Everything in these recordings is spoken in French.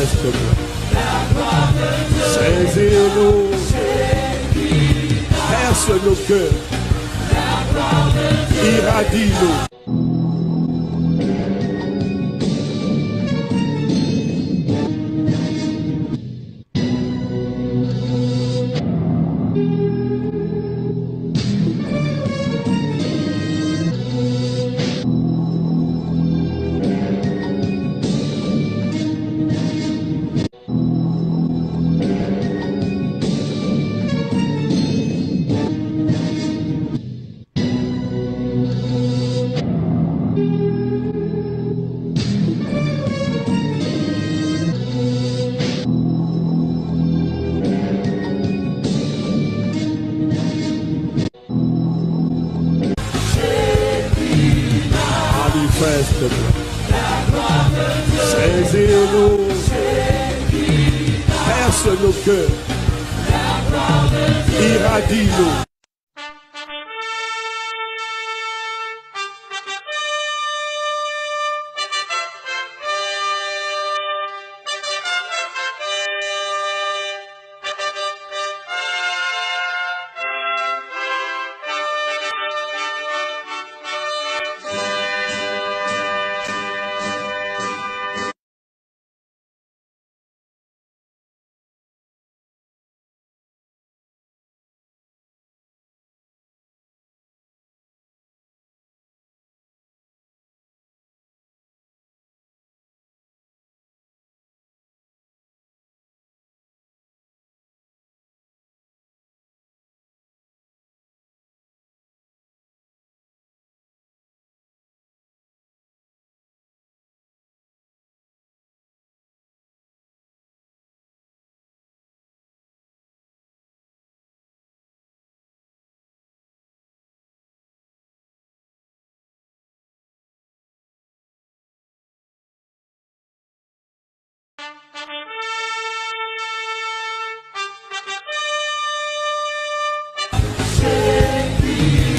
Manifeste-toi. Saisis-nous. Perce nos cœurs. Irradie-nous. Manifeste-toi. Saisis-nous. Perce nos cœurs. Irradie-nous.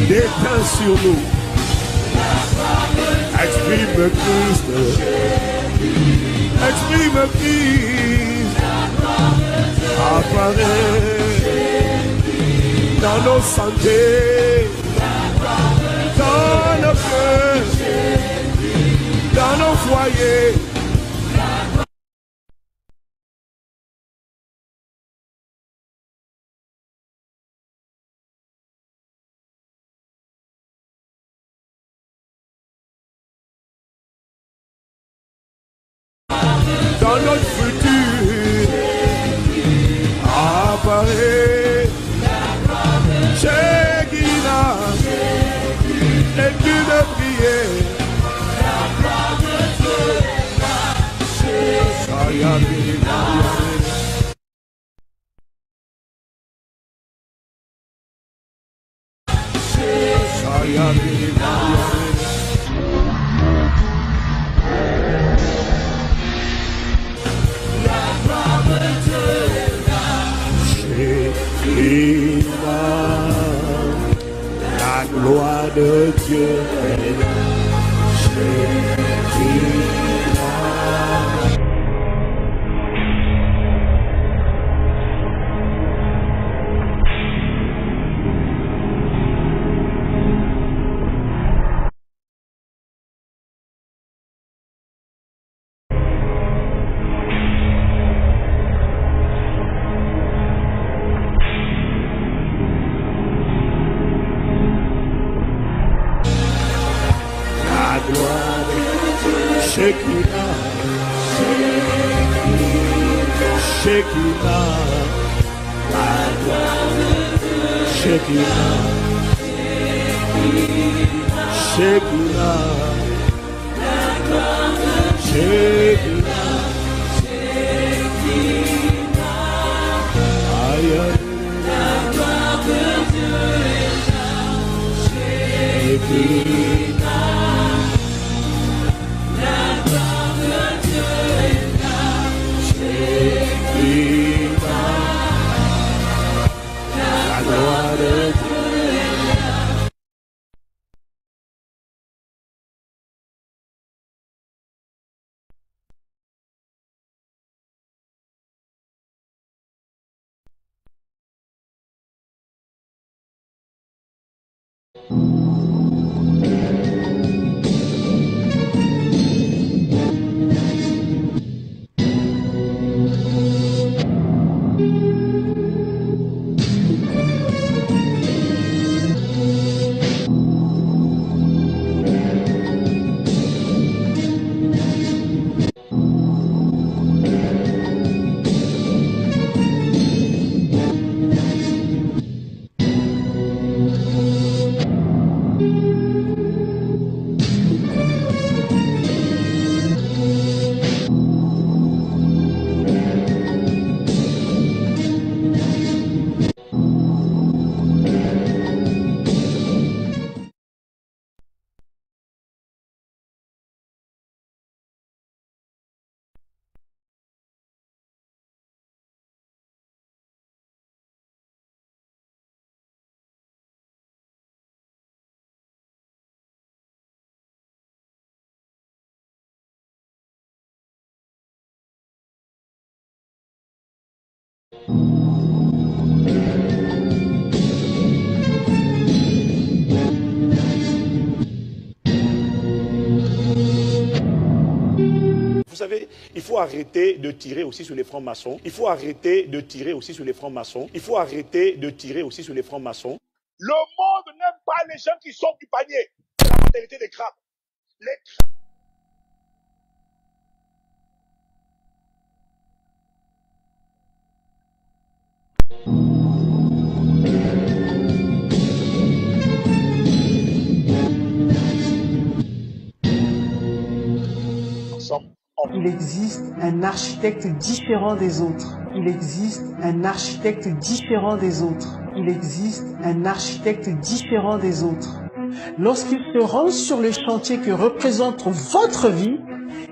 Déteins sur nous. Exprime Christ. Exprime Christ. Apparaît dans nos santé, dans nos cœurs, dans nos foyers. Dans notre futur, apparaît Shekinah, et tu de prier. La gloire de Dieu est là. Shekinah, Shekinah, Shekinah, Shekinah, Vous savez, il faut arrêter de tirer aussi sur les francs-maçons. Il faut arrêter de tirer aussi sur les francs-maçons. Il faut arrêter de tirer aussi sur les francs-maçons. Le monde n'aime pas les gens qui sortent du panier. C'est la mentalité des crabes. Les crabes. Il existe un architecte différent des autres. Il existe un architecte différent des autres. Il existe un architecte différent des autres. Lorsqu'il se rend sur le chantier que représente votre vie,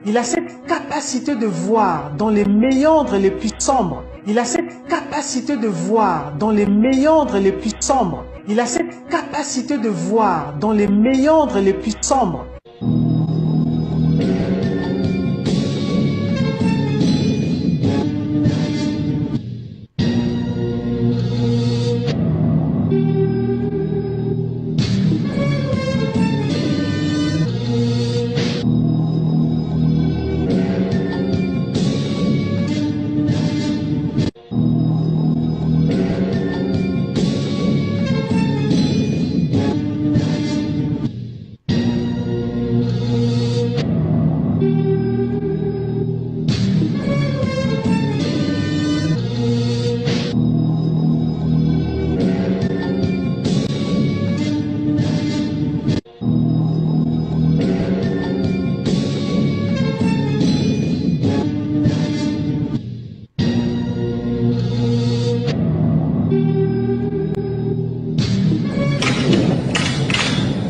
il a cette capacité de voir dans les méandres les plus sombres. Il a cette capacité de voir dans les méandres les plus sombres. Il a cette capacité de voir dans les méandres les plus sombres.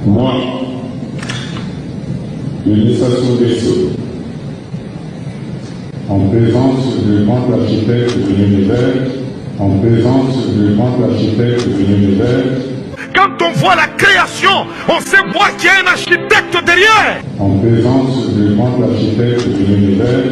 Moi, Denis Sassou Nguesso, en présence du grand architecte de l'univers, en présence du grand architecte de l'univers, Quand on voit la création, on sait moi qu'il y a un architecte derrière. en présence du grand architecte de l'univers,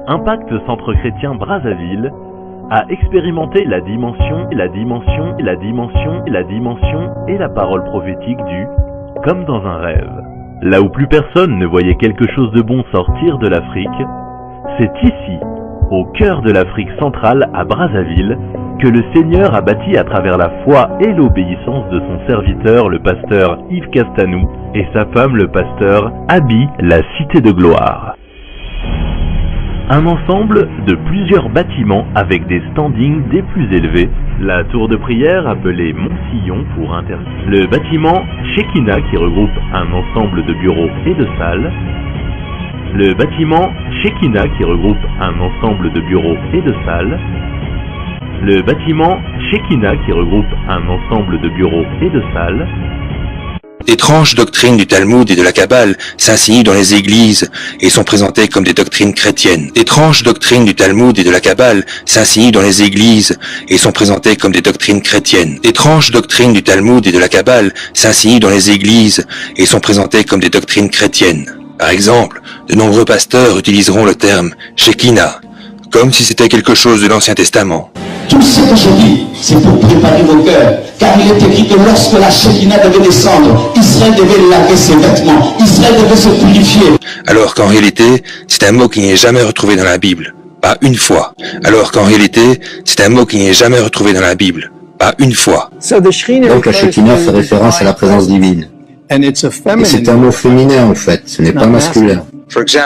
Impact Centre Chrétien Brazzaville a expérimenté la dimension et la parole prophétique du « comme dans un rêve ». Là où plus personne ne voyait quelque chose de bon sortir de l'Afrique, c'est ici, au cœur de l'Afrique centrale à Brazzaville, que le Seigneur a bâti à travers la foi et l'obéissance de son serviteur le pasteur Yves Castanou et sa femme le pasteur Abi la Cité de Gloire. Un ensemble de plusieurs bâtiments avec des standings des plus élevés La tour de prière appelée Mont-Sillon pour le bâtiment Shekinah qui regroupe un ensemble de bureaux et de salles. Le bâtiment Shekinah qui regroupe un ensemble de bureaux et de salles. Le bâtiment Shekinah qui regroupe un ensemble de bureaux et de salles. D'étranges doctrines du Talmud et de la Kabbale s'insinuent dans les églises et sont présentées comme des doctrines chrétiennes. D'étranges doctrines du Talmud et de la Kabbale s'insinuent dans les églises et sont présentées comme des doctrines chrétiennes. D'étranges doctrines du Talmud et de la Kabbale s'insinuent dans les églises et sont présentées comme des doctrines chrétiennes. Par exemple, de nombreux pasteurs utiliseront le terme Shekinah, comme si c'était quelque chose de l'Ancien Testament. Tout ce que je dis, c'est pour préparer vos cœurs. Car il est écrit que lorsque la Shekinah devait descendre, Israël devait laver ses vêtements, Israël devait se purifier. Alors qu'en réalité, c'est un mot qui n'est jamais retrouvé dans la Bible, pas une fois. Alors qu'en réalité, c'est un mot qui n'est jamais retrouvé dans la Bible, pas une fois. Donc la Shekinah fait référence à la présence divine. Et c'est un mot féminin en fait, ce n'est pas masculin.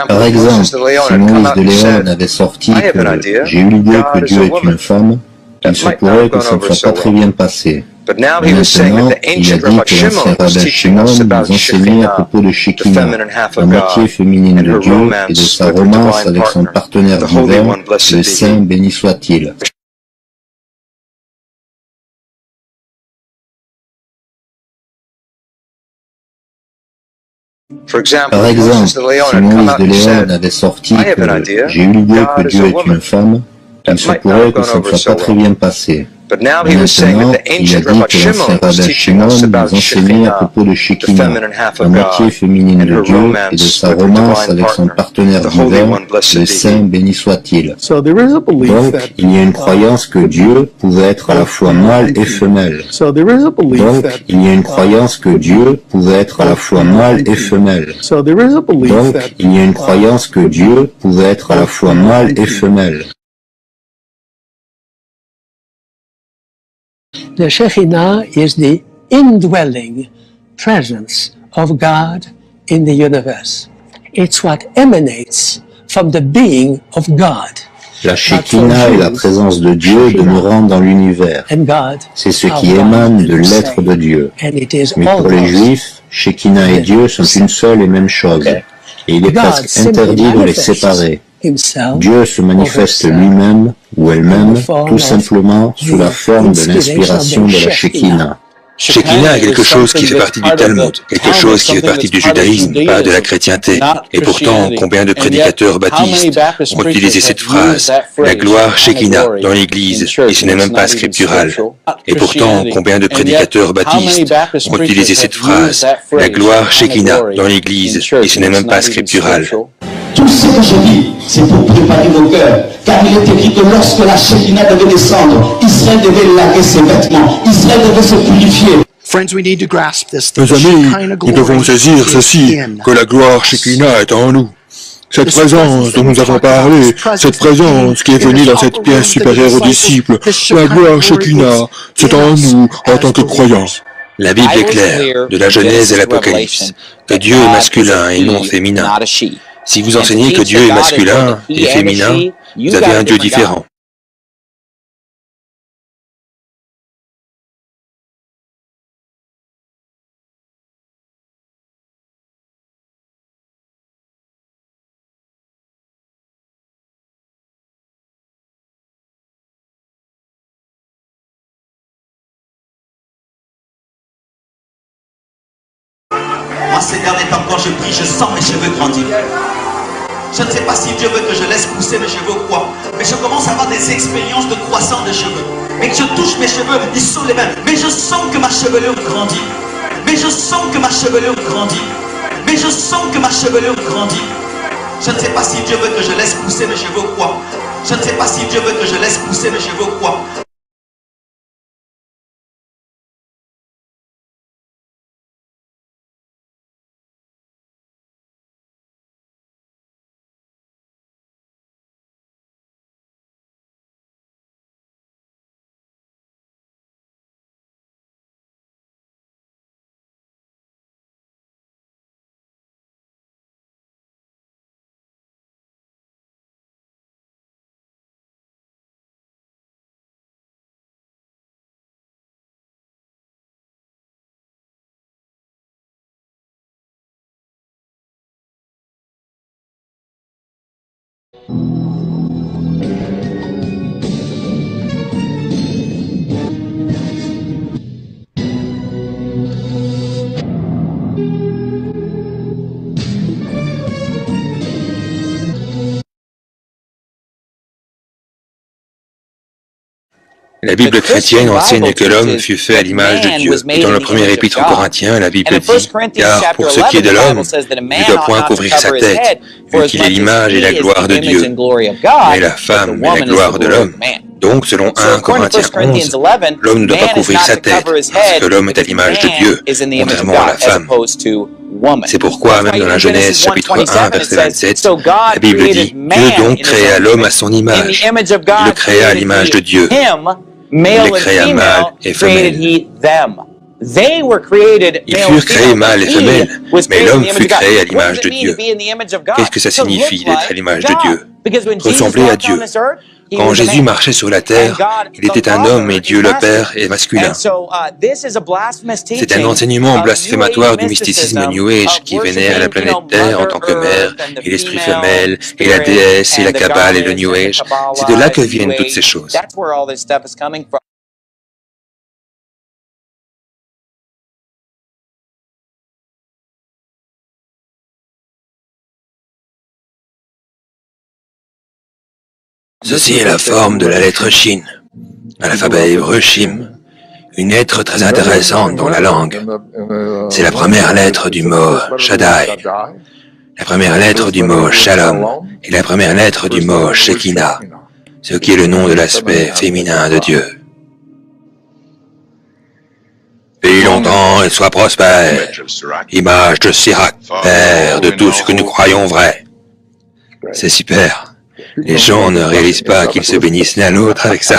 Par exemple, si Moïse de Léon avait sorti que « J'ai eu l'idée que Dieu est une femme », il se pourrait que ça ne soit pas très bien passé. Mais maintenant, il a dit que l'ancien rabbin Shimon nous enseignait à propos de Shekinah, la moitié féminine de Dieu et de sa romance avec son partenaire divin, le Saint béni soit-il. Par exemple, si Moïse de Léon avait sorti que « J'ai eu l'idée que Dieu est une femme », il se pourrait que ça ne soit pas très bien passé. Mais maintenant, il a dit que l'ancien rabbin Shimon nous enseignait à propos de Shekinah, la moitié féminine de Dieu et de sa romance avec son partenaire divin, le Saint béni soit-il. Donc, il y a une croyance que Dieu pouvait être à la fois mâle et femelle. Donc, il y a une croyance que Dieu pouvait être à la fois mâle et femelle. Donc, il y a une croyance que Dieu pouvait être à la fois mâle et femelle. The Shekinah is the indwelling presence of God in the universe. It's what emanates from the being of God. La Shekinah est la présence de Dieu demeurant dans l'univers. C'est ce qui émane de l'être de Dieu. Mais pour les Juifs, Shekinah et Dieu sont une seule et même chose. Et il est presque interdit de les séparer. Dieu se manifeste lui-même ou elle-même tout simplement sous la forme de l'inspiration de la Shekinah. Shekinah est quelque chose qui fait partie du Talmud, quelque chose qui fait partie du judaïsme, pas de la chrétienté. Et pourtant, combien de prédicateurs baptistes ont utilisé cette phrase, la gloire Shekinah, dans l'Église, et ce n'est même pas scriptural. Et pourtant, combien de prédicateurs baptistes ont utilisé cette phrase, la gloire Shekinah, dans l'Église, et ce n'est même pas scriptural. Tout ce que je dis, c'est pour préparer vos cœurs. Car il est écrit que lorsque la Shekinah devait descendre, Israël devait laver ses vêtements, Israël devait se purifier. Mes amis, nous devons saisir ceci, que la gloire Shekinah est en nous. Cette présence dont nous avons parlé, cette présence qui est venue dans cette pièce supérieure aux disciples, la gloire Shekinah, c'est en nous en tant que croyants. La Bible est claire, de la Genèse à l'Apocalypse, que Dieu est masculin et non féminin. Si vous enseignez que Dieu est masculin et féminin, vous avez un Dieu différent. Moi, ces derniers temps, quand je prie, je sens mes cheveux grandir. Je ne sais pas si Dieu veut que je laisse pousser mes cheveux ou quoi, mais je commence à avoir des expériences de croissance de cheveux. Et que je touche mes cheveux, ils sont les mêmes. Mais je sens que ma chevelure grandit. Mais je sens que ma chevelure grandit. Mais je sens que ma chevelure grandit. Je ne sais pas si Dieu veut que je laisse pousser mes cheveux ou quoi. Je ne sais pas si Dieu veut que je laisse pousser mes cheveux ou quoi. La Bible chrétienne enseigne que l'homme fut fait à l'image de Dieu. Et dans le premier épître aux Corinthiens, la Bible dit « Car pour ce qui est de l'homme, il ne doit point couvrir sa tête, vu qu'il est l'image et la gloire de Dieu. Mais la femme est la gloire de l'homme. » Donc, selon 1 Corinthiens 11, l'homme ne doit pas couvrir sa tête, parce que l'homme est à l'image de Dieu, contrairement à la femme. C'est pourquoi, même dans la Genèse chapitre 1, verset 27, la Bible dit « Dieu donc créa l'homme à son image. Il le créa à l'image de Dieu. Il les créa mâle et femelle. » Ils furent créés mâle et femelle, mais l'homme fut créé à l'image de Dieu. Qu'est-ce que ça signifie d'être à l'image de Dieu? Ressembler à Dieu. Quand Jésus marchait sur la terre, il était un homme et Dieu le Père est masculin. C'est un enseignement blasphématoire du mysticisme New Age qui vénère la planète Terre en tant que mère, et l'esprit femelle, et la déesse, et la Kabbale et le New Age. C'est de là que viennent toutes ces choses. Ceci est la forme de la lettre Shin, à l'alphabet hébreu Shim, une lettre très intéressante dans la langue. C'est la première lettre du mot Shaddai, la première lettre du mot Shalom et la première lettre du mot Shekinah, ce qui est le nom de l'aspect féminin de Dieu. Vis longtemps et sois prospère, image de Sirach, père de tout ce que nous croyons vrai. C'est super. Les gens ne réalisent pas qu'ils se bénissent l'un l'autre avec ça.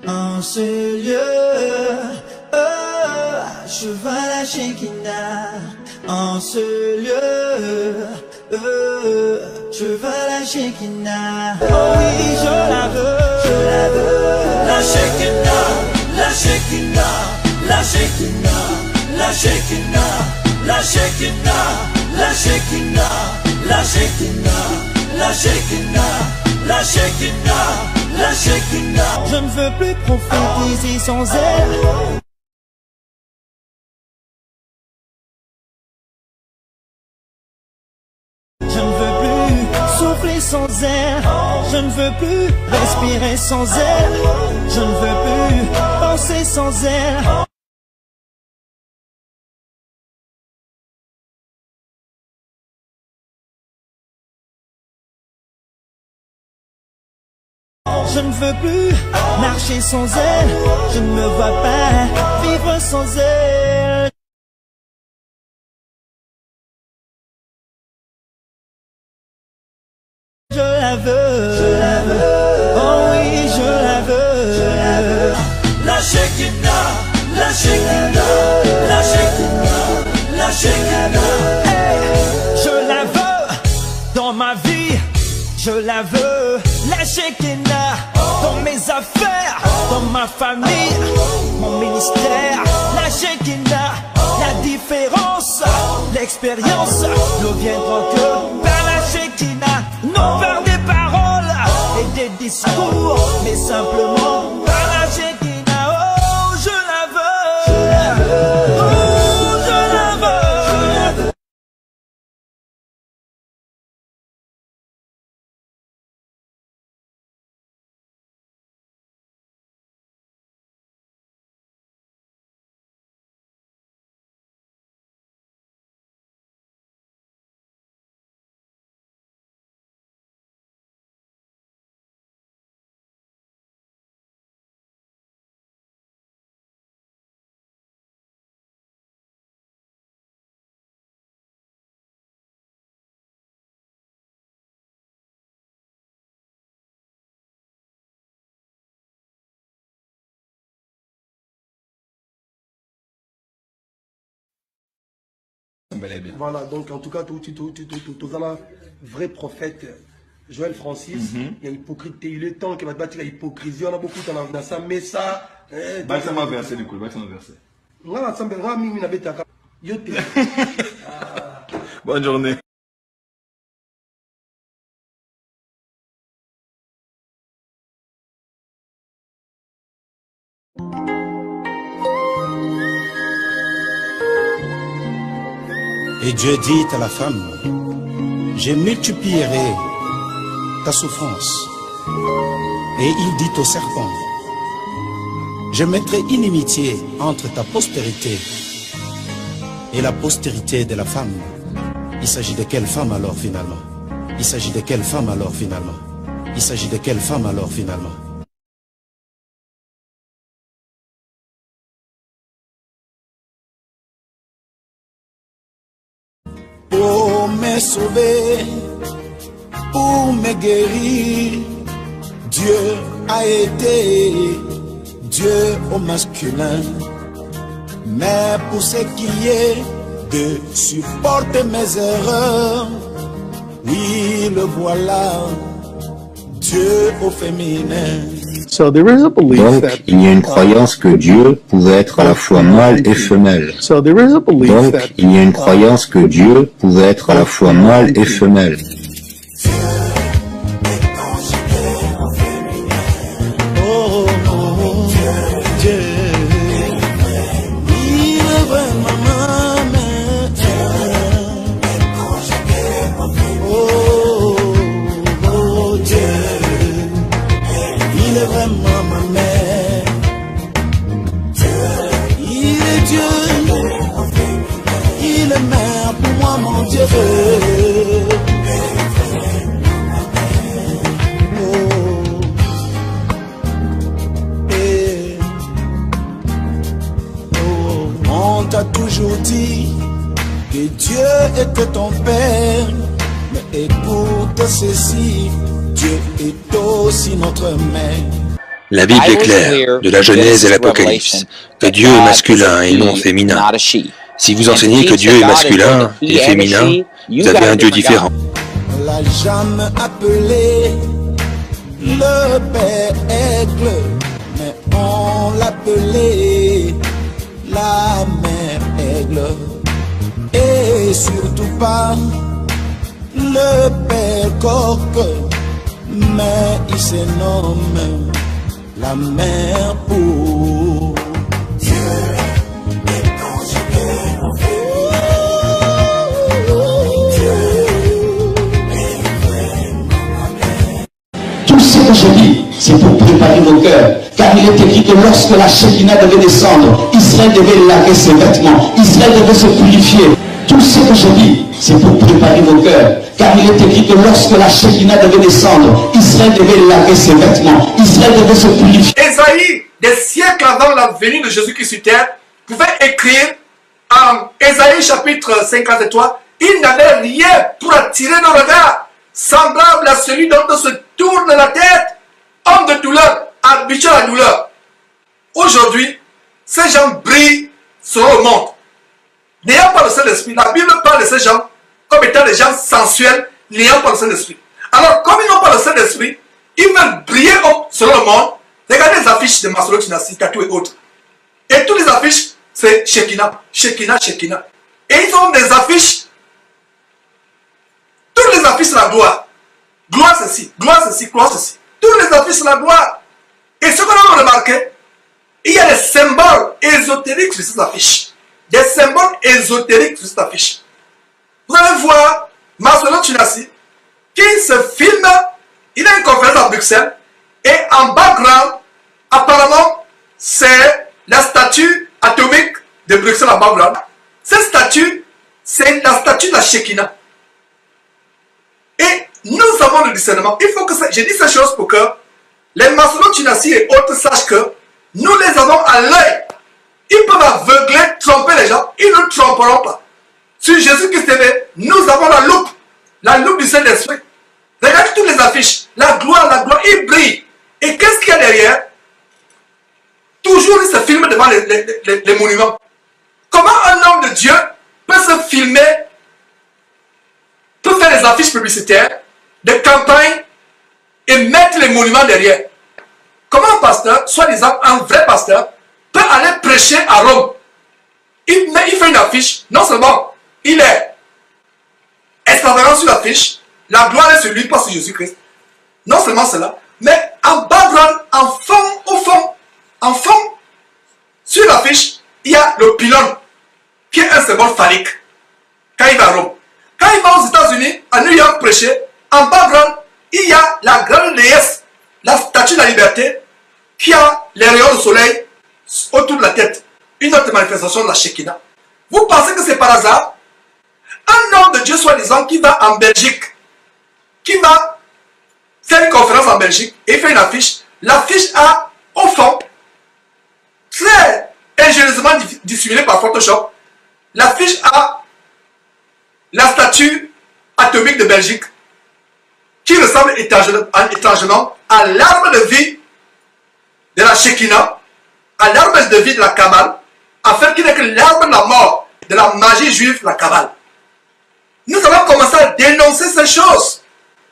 En ce lieu, je vois la Shekinah. En ce lieu, je vois la Shekinah. Oh oui, je la veux, la Shekinah, la Shekinah, la Shekinah, la Shekinah, la Shekinah, la Shekinah, la Shekinah, la Shekinah, la Shekinah, la Shekinah. Je ne veux plus prophétiser sans elle. Je ne veux plus souffler sans elle. Je ne veux plus respirer sans elle. Je ne veux plus penser sans elle. Je ne veux plus marcher sans elle. Je ne me vois pas vivre sans elle. Je la veux, oh oui, je la veux, la Shekinah, la Shekinah, la Shekinah, la Shekinah. Hey, je la veux dans ma vie, je la veux, la Shekinah, dans mes affaires, dans ma famille, mon ministère, la Shekinah, la différence, l'expérience nous viendra que par la Shekinah. Non par des paroles et des discours, mais simplement par la Shekinah. Oh, je la veux, oh, je la veux. Voilà, donc en tout cas, tout un vrai prophète, Joël Francis, il y a hypocrite, il est temps qu'il va battre la hypocrisie, on a beaucoup dans ça, mais ça. Bâtiment versé du coup, bâtiment versé. Bonne journée. Et Dieu dit à la femme, je multiplierai ta souffrance. Et il dit au serpent, je mettrai inimitié entre ta postérité et la postérité de la femme. Il s'agit de quelle femme alors finalement? Il s'agit de quelle femme alors finalement? Il s'agit de quelle femme alors finalement? Pour me sauver, pour me guérir, Dieu a été Dieu au masculin. Mais pour ce qui est de supporter mes erreurs, oui, le voilà, Dieu au féminin. Donc, il y a une croyance que Dieu pouvait être à la fois mâle et femelle. Donc, il y a une croyance que Dieu pouvait être à la fois mâle et femelle. On t'a toujours dit que Dieu était ton Père, mais écoute ceci, Dieu est aussi notre Mère. La Bible est claire, de la Genèse et l'Apocalypse, que Dieu est masculin et non féminin. Si vous enseignez que Dieu est masculin et féminin, vous avez un Dieu différent. On l'a jamais appelé le Père Aigle, mais on l'appelait la Mère Aigle. Et surtout pas le Père Coq, mais il se nomme la Mère pour Dieu. Tout ce que je dis, c'est pour préparer vos cœurs. Car il est écrit que lorsque la Shekinah devait descendre, Israël devait laver ses vêtements, Israël devait se purifier. Tout ce que je dis, c'est pour préparer vos cœurs. Car il est écrit que lorsque la Shekinah devait descendre, Israël devait laver ses vêtements, Israël devait se purifier. Ésaïe, des siècles avant la venue de Jésus-Christ sur terre, pouvait écrire en Ésaïe chapitre 53, il n'avait rien pour attirer nos regards, semblable à celui dont on se tourne la tête, homme de douleur, habitué à la douleur. Aujourd'hui, ces gens brillent sur le monde. N'ayant pas le Saint-Esprit, la Bible parle de ces gens comme étant des gens sensuels, n'ayant pas le Saint-Esprit. Alors, comme ils n'ont pas le Saint-Esprit, ils veulent briller sur le monde. Regardez les affiches de Maslow, Chinasi, Tatou et autres. Et toutes les affiches, c'est Shekinah, Shekinah, Shekinah. Et ils ont des affiches. Toutes les affiches, c'est la gloire. Gloire ceci, gloire ceci, gloire ceci. Toutes les affiches, c'est la gloire. Et ce qu'on a remarqué, il y a des symboles ésotériques sur ces affiches. Des symboles ésotériques sur cette affiche. Vous allez voir Maslow Chinasi qui se filme, il a une conférence à Bruxelles et en background, apparemment, c'est la statue atomique de Bruxelles en background. Cette statue, c'est la statue de la Shekinah. Et nous avons le discernement. Il faut que je dise ces choses pour que les Maslow Chinasi et autres sachent que nous les avons à l'œil. Ils peuvent aveugler, tromper les gens, ils ne tromperont pas. Sur Jésus-Christ TV, nous avons la loupe du Saint-Esprit. Regardez toutes les affiches, la gloire, il brille. Et qu'est-ce qu'il y a derrière? Toujours il se filme devant les monuments. Comment un homme de Dieu peut se filmer, peut faire des affiches publicitaires, des campagnes et mettre les monuments derrière. Comment un pasteur, soi-disant un vrai pasteur, peut aller prêcher à Rome? Il fait une affiche, non seulement il est extravagant sur l'affiche, la gloire est sur lui, pas sur Jésus-Christ. Non seulement cela, mais en background, en fond, sur l'affiche, il y a le pylône, qui est un symbole phallique, quand il va à Rome. Quand il va aux États-Unis, à New York prêcher, en background, il y a la grande déesse, la statue de la liberté, qui a les rayons de soleil autour de la tête. Une autre manifestation de la Shekinah. Vous pensez que c'est par hasard? Un homme de Dieu soi-disant qui va en Belgique, qui va faire une conférence en Belgique et fait une affiche. L'affiche a, au fond, très ingénieusement dissimulé par Photoshop, l'affiche a la statue atomique de Belgique qui ressemble étrangement à l'arbre de vie de la Shekinah, à l'arbre de vie de la Kabbale, afin qu'il n'est que l'arbre de la mort de la magie juive, la Kabbale. Nous allons commencer à dénoncer ces choses.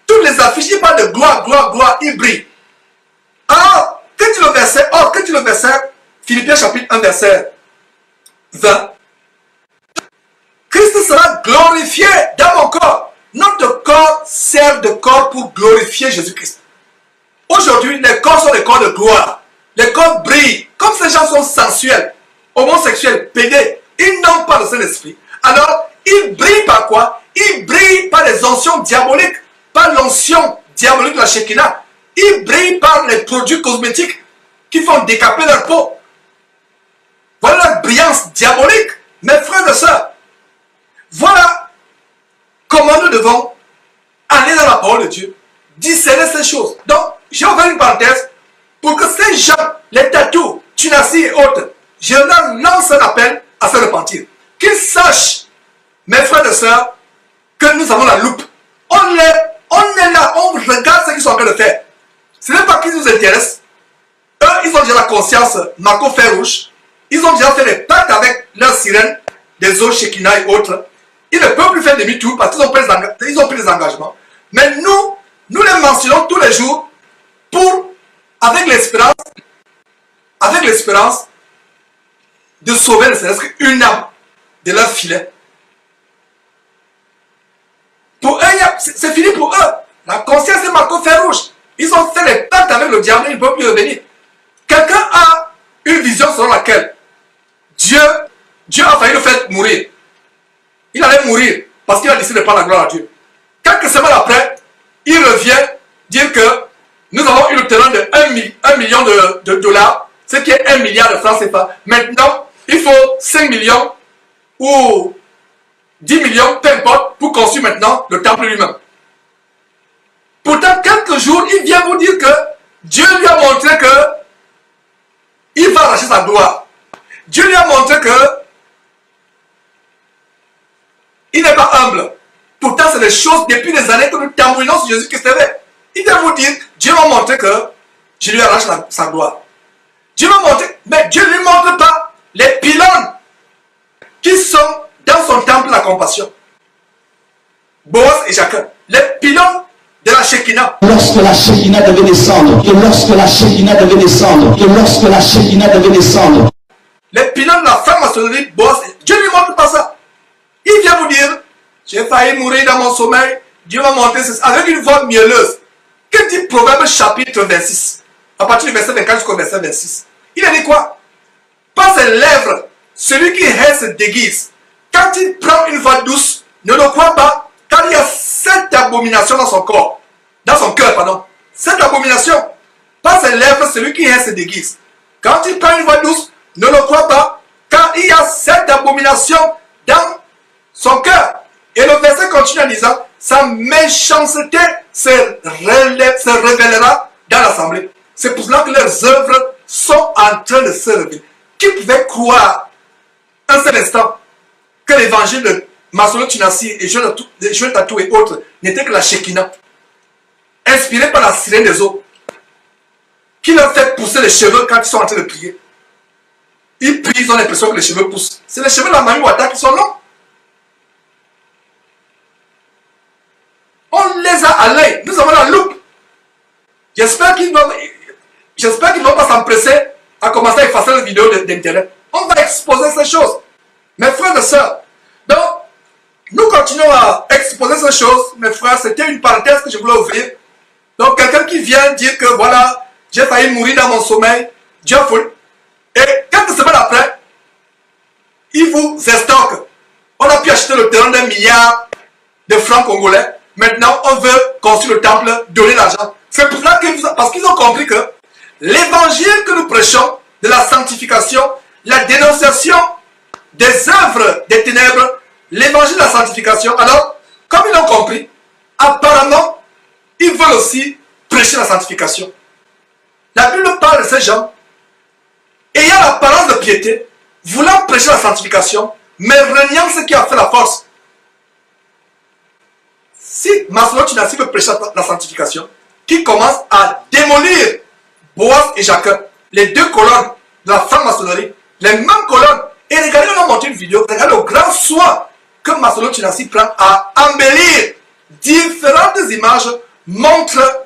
Toutes les affiches, il parle de gloire, gloire, gloire, il brille. Alors, que dit le verset, Philippiens chapitre 1, verset 20. Christ sera glorifié dans mon corps. Notre corps sert de corps pour glorifier Jésus-Christ. Aujourd'hui, les corps sont des corps de gloire. Les corps brillent. Comme ces gens sont sensuels, homosexuels, pédés, ils n'ont pas le Saint-Esprit. Alors, ils brillent par quoi? Ils brillent par les onction diaboliques, par l'onction diabolique de la Shekinah. Ils brillent par les produits cosmétiques qui font décaper leur peau. Voilà la brillance diabolique, mes frères et sœurs. Voilà comment nous devons aller dans la parole de Dieu, discerner ces choses. Donc, j'ai ouvert une parenthèse pour que ces gens, les tatous, Tunasi et autres, je leur lance un appel à se repentir. Qu'ils sachent, mes frères et sœurs, que nous avons la loupe. On est là, on regarde ce qu'ils sont en train de faire. Ce n'est pas qu'ils nous intéressent. Eux, ils ont déjà la conscience, Marco Fer Rouge. Ils ont déjà fait des pactes avec leurs sirènes, des eaux Shekinah et autres. Ils ne peuvent plus faire demi-tour parce qu'ils ont pris des engagements. Mais nous les mentionnons tous les jours avec l'espérance de sauver ne serait-ce qu'une âme de leur filet. Pour eux, c'est fini pour eux. La conscience est Marco Fer Rouge. Ils ont fait des pactes avec le diable, ils ne peuvent plus revenir. Quelqu'un a une vision selon laquelle Dieu a failli le faire mourir. Il allait mourir parce qu'il a décidé de prendre la gloire à Dieu. Quelques semaines après, il revient dire que nous avons eu le terrain de 1 million de dollars, ce qui est 1 milliard de francs CFA. Maintenant, il faut 5 millions ou 10 millions, peu importe, pour construire maintenant le temple lui-même. Pourtant, quelques jours, il vient vous dire que Dieu lui a montré que il va arracher sa gloire. Dieu lui a montré que il n'est pas humble. Pourtant, c'est des choses depuis des années que nous tambourinons sur Jésus-Christ. Il vient vous dire, Dieu m'a montré que je lui arrache sa gloire. Dieu m'a montré, mais Dieu ne lui montre pas les pylônes qui sont dans son temple de la compassion. Boaz et Jacques, les pylônes de la Shekinah. Lorsque la Shekinah devait descendre, les pylônes de la franc-maçonnerie, Boaz, Dieu ne lui montre pas ça. Il vient vous dire, j'ai failli mourir dans mon sommeil, Dieu m'a montré ceci, avec une voix mielleuse. Que dit Proverbe chapitre 26, à partir du verset 24 jusqu'au verset 26. Il a dit quoi? Par ses lèvres, celui qui hait se déguise. Quand il prend une voix douce, ne le crois pas, car il y a cette abomination dans son corps. Dans son cœur, pardon. Cette abomination. Par ses lèvres, celui qui hait se déguise. Quand il prend une voix douce, ne le crois pas, car il y a cette abomination dans son cœur. Et le verset continue en disant, sa méchanceté se révélera dans l'assemblée. C'est pour cela que leurs œuvres sont en train de se révéler. Qui pouvait croire un seul instant que l'évangile de Masolo Tunasi et Joël Tatou et autres n'était que la Shekinah, inspirée par la sirène des eaux, qui leur fait pousser les cheveux quand ils sont en train de prier. Ils prient, ils ont l'impression que les cheveux poussent. C'est les cheveux de la Mami Wata qui sont longs. à l'œil, nous avons la loupe. J'espère qu'ils ne vont pas s'empresser à commencer à effacer les vidéos d'Internet. On va exposer ces choses. Mes frères et sœurs, donc, nous continuons à exposer ces choses. Mes frères, c'était une parenthèse que je voulais ouvrir. Donc, quelqu'un qui vient dire que voilà, j'ai failli mourir dans mon sommeil, Dieu fout. Et quelques semaines après, il vous estorque. On a pu acheter le terrain d'1 milliard de francs congolais. Maintenant, on veut construire le temple, donner l'argent. C'est pour cela parce qu'ils ont compris que l'évangile que nous prêchons de la sanctification, la dénonciation des œuvres des ténèbres, l'évangile de la sanctification, alors, comme ils l'ont compris, apparemment, ils veulent aussi prêcher la sanctification. La Bible parle de ces gens ayant l'apparence de piété, voulant prêcher la sanctification, mais reniant ce qui a fait la force. Si Maslow Tchinassi veut prêcher la sanctification, qui commence à démolir Boaz et Jacques, les deux colonnes de la franc-maçonnerie, les mêmes colonnes, et regardez, on a monté une vidéo, regardez le grand soin que Maslow Tchinassi prend à embellir différentes images, montrent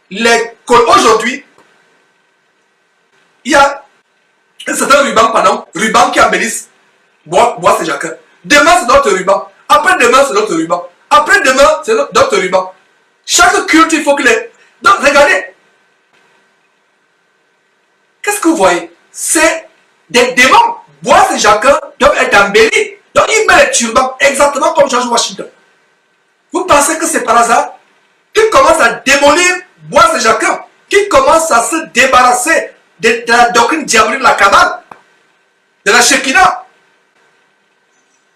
les colonnes. Aujourd'hui, il y a un certain ruban qui embellissent Boaz et Jacques. Demain, c'est d'autres rubans. Après-demain, c'est d'autres rubans. Après-demain, c'est d'autres rubans. Chaque culte, il faut que les... Donc, regardez. Qu'est-ce que vous voyez? C'est des démons. Boaz et Jacques doivent être embellis. Donc, ils mettent les turbans exactement comme George Washington. Vous pensez que c'est par hasard qu'ils commencent à démolir Boaz et Jacques, qu'ils commencent à se débarrasser de la doctrine diabolique de la Kabbale, de la Shekinah.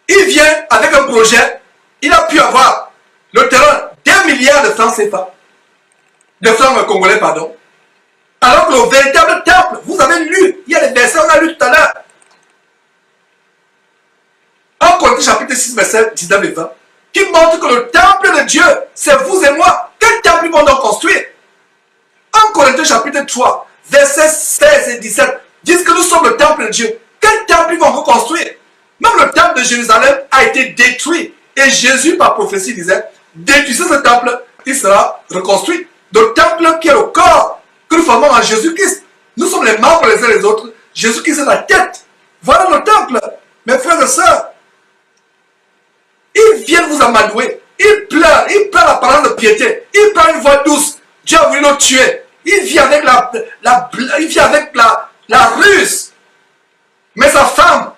Il vient avec un projet, il a pu avoir le terrain d'1 milliard de francs CFA, de francs congolais, pardon. Alors que le véritable temple, vous avez lu, il y a des versets, on a lu tout à l'heure. En Corinthiens chapitre 6, verset 19 et 20, qui montre que le temple de Dieu, c'est vous et moi. Quel temple ils vont donc construire? En Corinthiens chapitre 3, versets 16 et 17, disent que nous sommes le temple de Dieu. Quel temple ils vont reconstruire? Même le temple de Jérusalem a été détruit. Et Jésus, par prophétie, disait, détruisez ce temple, il sera reconstruit. Le temple qui est le corps que nous formons en Jésus-Christ. Nous sommes les membres les uns les autres. Jésus-Christ est la tête. Voilà le temple. Mes frères et sœurs, ils viennent vous amadouer. Ils pleurent l'apparence de piété. Ils prennent une voix douce. Dieu a voulu nous tuer. Il vit avec la ruse. Mais sa femme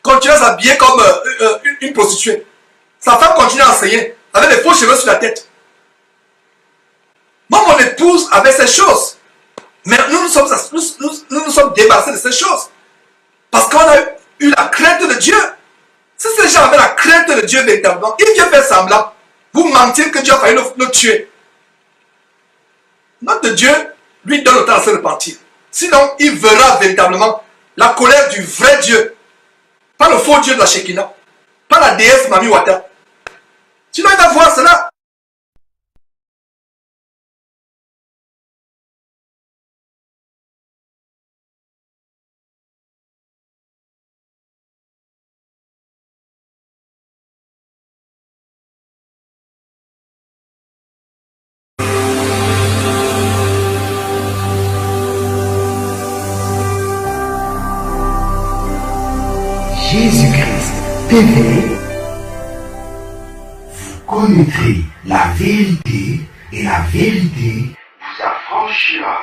continue à s'habiller comme une prostituée. Sa femme continue à enseigner avec des faux cheveux sur la tête. Moi, mon épouse avait ces choses. Mais nous nous sommes débarrassés de ces choses. Parce qu'on a eu la crainte de Dieu. Si ces gens avaient la crainte de Dieu véritablement, ils viennent faire semblant. Vous mentir que Dieu a failli nous tuer. Notre Dieu lui donne le temps de se repentir. Sinon, il verra véritablement la colère du vrai Dieu. Pas le faux Dieu de la Shekinah. Pas la déesse Mami Wata. Sinon, il va voir cela. Jésus-Christ TV, vous connaîtrez la vérité et la vérité vous affranchira.